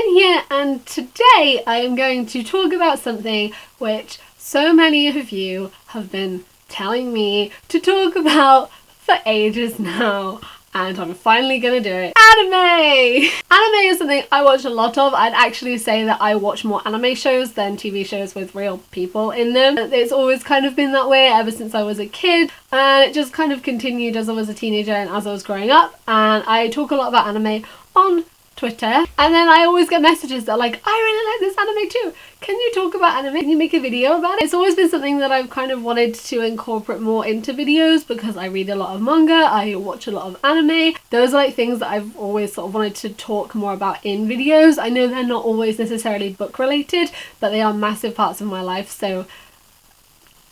Lynn here, and today I am going to talk about something which so many of you have been telling me to talk about for ages now, and I'm finally gonna do it. Anime! Anime is something I watch a lot of. I'd actually say that I watch more anime shows than TV shows with real people in them. It's always kind of been that way ever since I was a kid, and it just kind of continued as I was a teenager and as I was growing up. And I talk a lot about anime on Twitter, and then I always get messages that are like, I really like this anime too, can you talk about anime, can you make a video about it? It's always been something that I've kind of wanted to incorporate more into videos because I read a lot of manga, I watch a lot of anime. Those are like things that I've always sort of wanted to talk more about in videos. I know they're not always necessarily book related, but they are massive parts of my life, so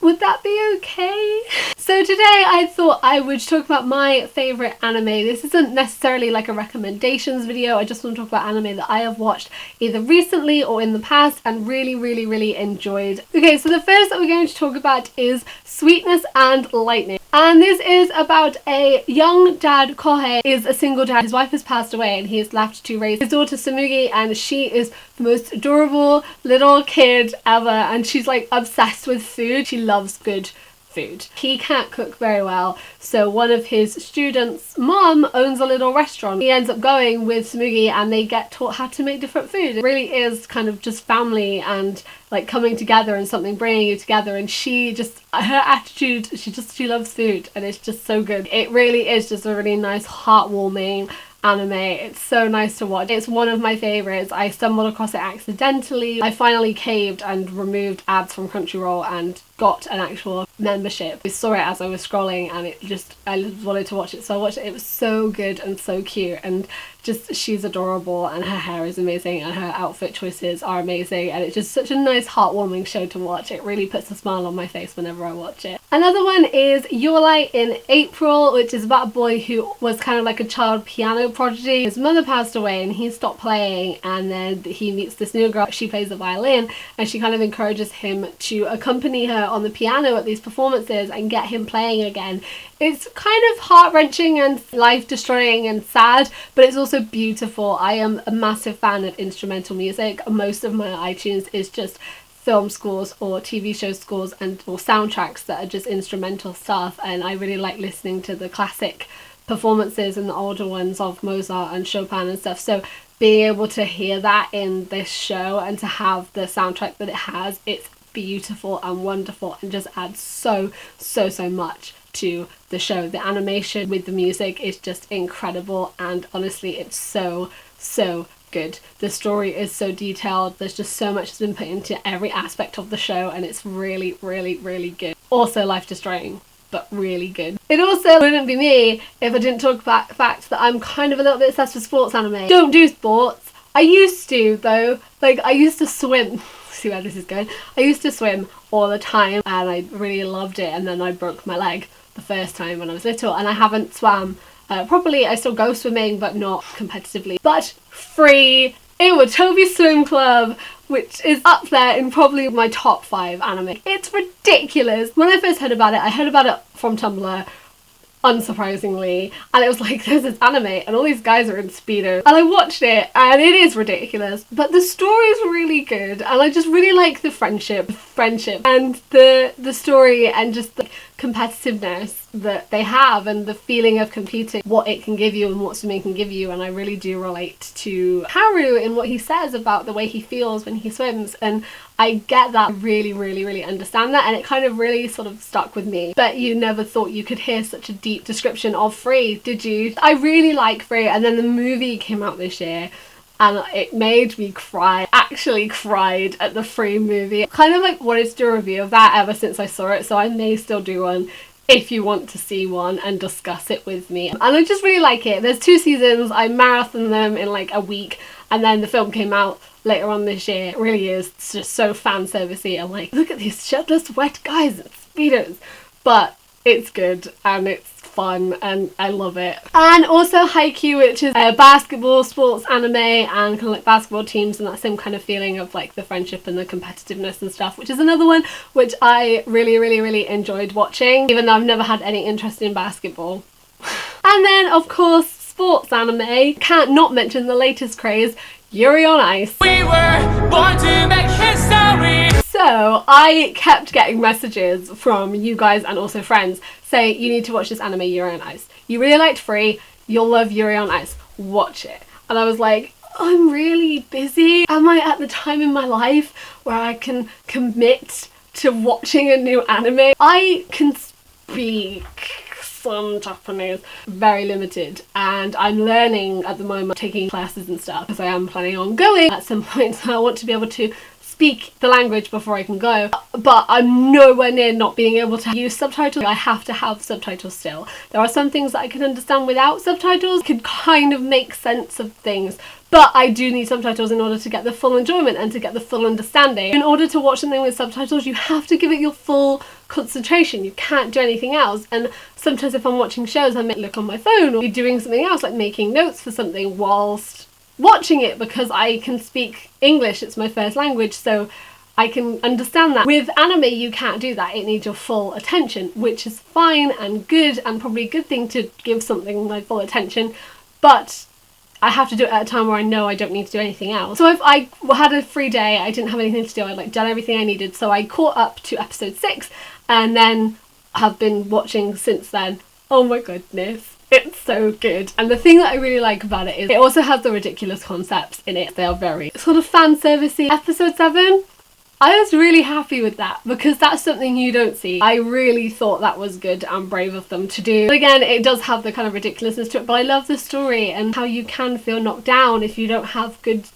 would that be okay? So today I thought I would talk about my favourite anime. This isn't necessarily like a recommendations video, I just want to talk about anime that I have watched either recently or in the past and really enjoyed. Okay, so the first that we're going to talk about is Sweetness and Lightning. And this is about a young dad. Kohei is a single dad. His wife has passed away and he is left to raise his daughter Tsumugi, and she is the most adorable little kid ever, and she's like obsessed with food. She loves good food. He can't cook very well, so one of his students' mom owns a little restaurant. He ends up going with Tsumugi and they get taught how to make different food. It really is kind of just family and like coming together and something bringing you together, and she just, her attitude, she loves food and it's just so good. It really is just a really nice, heartwarming anime. It's so nice to watch. It's one of my favourites. I stumbled across it accidentally. I finally caved and removed ads from Crunchyroll and got an actual membership. I saw it as I was scrolling and it just, I just wanted to watch it, so I watched it. It was so good and so cute, and just, she's adorable and her hair is amazing and her outfit choices are amazing, and it's just such a nice heartwarming show to watch. It really puts a smile on my face whenever I watch it. Another one is Yuri in April, which is about a boy who was kind of like a child piano prodigy. His mother passed away and he stopped playing, and then he meets this new girl. She plays the violin and she kind of encourages him to accompany her on the piano at these performances and get him playing again. It's kind of heart-wrenching and life-destroying and sad, but it's also beautiful. I am a massive fan of instrumental music. Most of my iTunes is just film scores or TV show scores and or soundtracks that are just instrumental stuff, and I really like listening to the classic performances and the older ones of Mozart and Chopin and stuff. So being able to hear that in this show and to have the soundtrack that it has, it's beautiful and wonderful and just adds so much to the show. The animation with the music is just incredible, and honestly it's so good. The story is so detailed. There's just so much that's been put into every aspect of the show, and it's really good. Also life destroying, but really good. It also wouldn't be me if I didn't talk about the fact that I'm kind of a little bit obsessed with sports anime. Don't do sports. I used to though. Like I used to swim. See where this is going. I used to swim all the time and I really loved it, and then I broke my leg the first time when I was little, and I haven't swam properly. I still go swimming but not competitively. But free Iwatobi Swim Club, which is up there in probably my top 5 anime. It's ridiculous. When I first heard about it, I heard about it from Tumblr, unsurprisingly, and it was like, there's this anime and all these guys are in speedos, and I watched it and it is ridiculous, but the story is really good, and I just really like the friendship and the story and just the competitiveness that they have and the feeling of competing, what it can give you and what swimming can give you. And I really do relate to Haru in what he says about the way he feels when he swims, and I get that. I really understand that, and it kind of really sort of stuck with me. But you never thought you could hear such a deep description of Free, did you? I really like Free, and then the movie came out this year and it made me cry. Actually cried at the Free movie. Kind of like wanted to do a review of that ever since I saw it, so I may still do one if you want to see one and discuss it with me. And I just really like it. There's 2 seasons. I marathoned them in like a week, and then the film came out later on this year. It really is. It's just so fan servicey. I'm like, look at these shirtless wet guys in speedos. But it's good and it's fun and I love it. And also Haikyuu, which is a basketball sports anime and kind of like basketball teams and that same kind of feeling of like the friendship and the competitiveness and stuff, which is another one which I really enjoyed watching, even though I've never had any interest in basketball. And then of course sports anime. Can't not mention the latest craze, Yuri on Ice. We were born to make history. So I kept getting messages from you guys and also friends saying, you need to watch this anime, Yuri on Ice. You really liked Free, you'll love Yuri on Ice, watch it. And I was like, I'm really busy. Am I at the time in my life where I can commit to watching a new anime? I can speak some Japanese, very limited, and I'm learning at the moment, taking classes and stuff, because I am planning on going at some point, so I want to be able to speak the language before I can go, but I'm nowhere near not being able to use subtitles. I have to have subtitles still. There are some things that I can understand without subtitles, could kind of make sense of things, but I do need subtitles in order to get the full enjoyment and to get the full understanding. In order to watch something with subtitles, you have to give it your full concentration. You can't do anything else. And sometimes if I'm watching shows, I may look on my phone or be doing something else, like making notes for something whilst watching it, because I can speak English, it's my first language, so I can understand that. With anime, you can't do that. It needs your full attention, which is fine and good, and probably a good thing to give something my full attention, but I have to do it at a time where I know I don't need to do anything else. So if I had a free day, I didn't have anything to do, I'd like done everything I needed, so I caught up to episode 6 and then have been watching since then. Oh my goodness, it's so good. And the thing that I really like about it is it also has the ridiculous concepts in it. They are very sort of fan servicey. Episode 7, I was really happy with that because that's something you don't see. I really thought that was good and brave of them to do. But again, it does have the kind of ridiculousness to it, but I love the story and how you can feel knocked down if you don't have good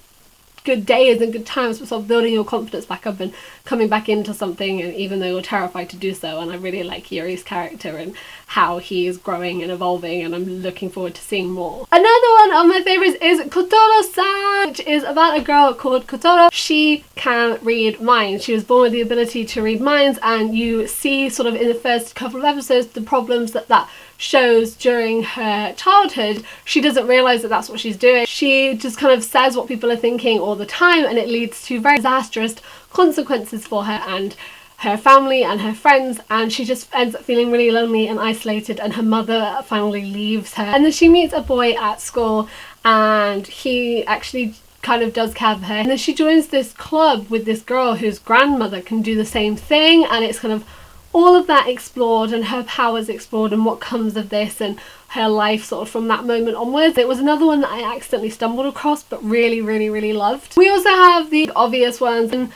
days and good times, but sort of building your confidence back up and coming back into something, and even though you're terrified to do so. And I really like Yuri's character and how he is growing and evolving, and I'm looking forward to seeing more. Another one of my favourites is Kotoro-san, which is about a girl called Kotoro. She can read minds. She was born with the ability to read minds, and you see sort of in the first couple of episodes the problems that shows during her childhood. She doesn't realise that that's what she's doing. She just kind of says what people are thinking all the time, and it leads to very disastrous consequences for her and her family and her friends, and she just ends up feeling really lonely and isolated, and her mother finally leaves her. And then she meets a boy at school, and he actually kind of does care for her, and then she joins this club with this girl whose grandmother can do the same thing, and it's kind of all of that explored and her powers explored and what comes of this and her life sort of from that moment onwards. It was another one that I accidentally stumbled across but really, really, really loved. We also have the obvious ones and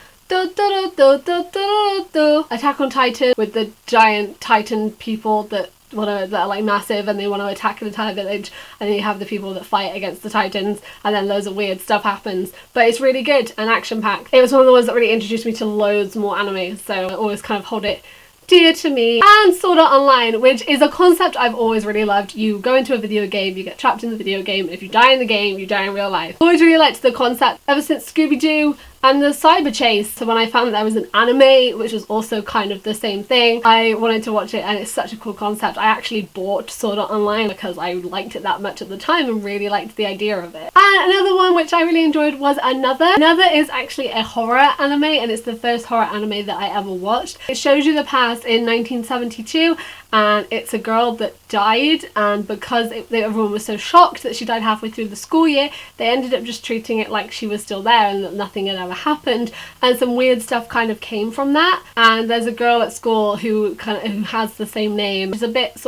Attack on Titan, with the giant Titan people that are like massive and they want to attack an entire village, and then you have the people that fight against the Titans, and then loads of weird stuff happens, but it's really good and action-packed. It was one of the ones that really introduced me to loads more anime, so I always kind of hold it dear to me. And Sword Art Online, which is a concept I've always really loved. You go into a video game, you get trapped in the video game, and if you die in the game, you die in real life. Always really liked the concept ever since Scooby-Doo and the Cyber Chase. So when I found that there was an anime which was also kind of the same thing, I wanted to watch it, and it's such a cool concept. I actually bought Sword Art Online because I liked it that much at the time and really liked the idea of it. And another one which I really enjoyed was Another. Another is actually a horror anime, and it's the first horror anime that I ever watched. It shows you the past in 1972, and it's a girl that died, and because everyone was so shocked that she died halfway through the school year, they ended up just treating it like she was still there and that nothing had ever happened, and some weird stuff kind of came from that. And there's a girl at school who has the same name. She's a bit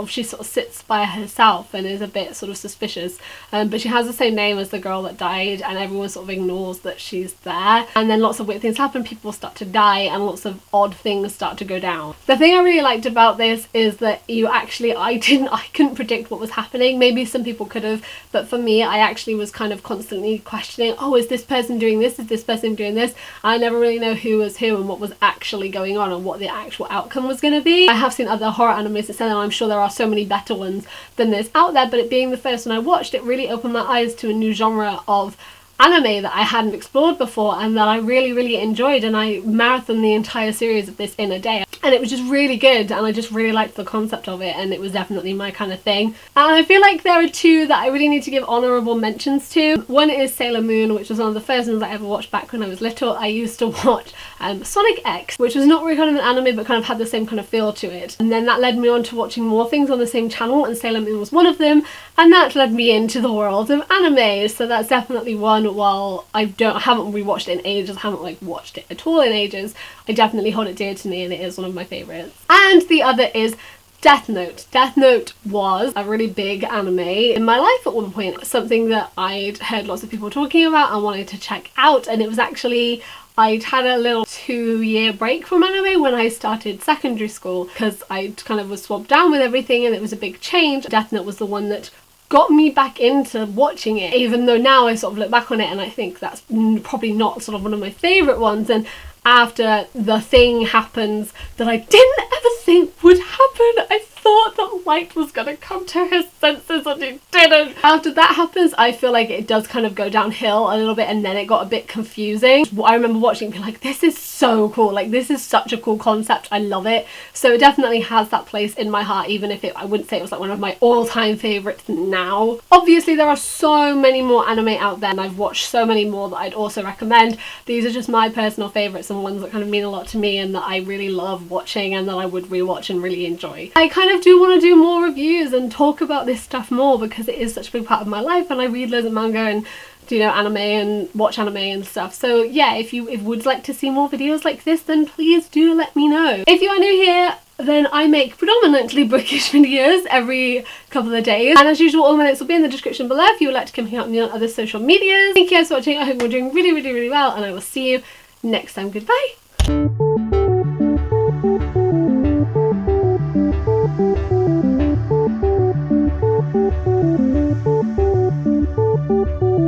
she sort of sits by herself and is a bit sort of suspicious, but she has the same name as the girl that died, and everyone sort of ignores that she's there, and then lots of weird things happen. People start to die and lots of odd things start to go down. The thing I really liked about this is that I couldn't predict what was happening. Maybe some people could have, but for me, I actually was kind of constantly questioning, oh, is this person doing this, is this person doing this? I never really know who was who and what was actually going on and what the actual outcome was going to be. I have seen other horror animes since then, and I'm sure there are so many better ones than this out there, but it being the first one I watched, it really opened my eyes to a new genre of anime that I hadn't explored before and that I really, really enjoyed, and I marathoned the entire series of this in a day, and it was just really good, and I just really liked the concept of it, and it was definitely my kind of thing. And I feel like there are two that I really need to give honourable mentions to. One is Sailor Moon, which was one of the first ones I ever watched back when I was little. I used to watch Sonic X, which was not really kind of an anime but kind of had the same kind of feel to it, and then that led me on to watching more things on the same channel, and Sailor Moon was one of them. and that led me into the world of anime. So that's definitely one. While I haven't rewatched it in ages, I haven't like watched it at all in ages, I definitely hold it dear to me, and it is one of my favourites. And the other is Death Note. Death Note was a really big anime in my life at one point, something that I'd heard lots of people talking about and wanted to check out, and it was actually, I'd had a little 2-year break from anime when I started secondary school because I kind of was swamped down with everything and it was a big change. Death Note was the one that got me back into watching it, even though now I sort of look back on it and I think that's probably not sort of one of my favourite ones. And after the thing happens that I didn't ever think would happen, I thought that Light was gonna come to his senses and he didn't. After that happens, I feel like it does kind of go downhill a little bit, and then it got a bit confusing. I remember watching and being like, this is so cool, like this is such a cool concept, I love it. So it definitely has that place in my heart, even if I wouldn't say it was like one of my all-time favourites now. Obviously there are so many more anime out there and I've watched so many more that I'd also recommend. These are just my personal favourites and ones that kind of mean a lot to me and that I really love watching and that I would rewatch and really enjoy. I kind of do want to do more reviews and talk about this stuff more because it is such a big part of my life, and I read loads of manga and do, anime and watch anime and stuff. So yeah, if you would like to see more videos like this, then please do let me know. If you are new here, then I make predominantly bookish videos every couple of days, and as usual all my links will be in the description below if you would like to come hang out with me on other social medias. Thank you guys for watching, I hope you're doing really, really, really well, and I will see you next time. Goodbye!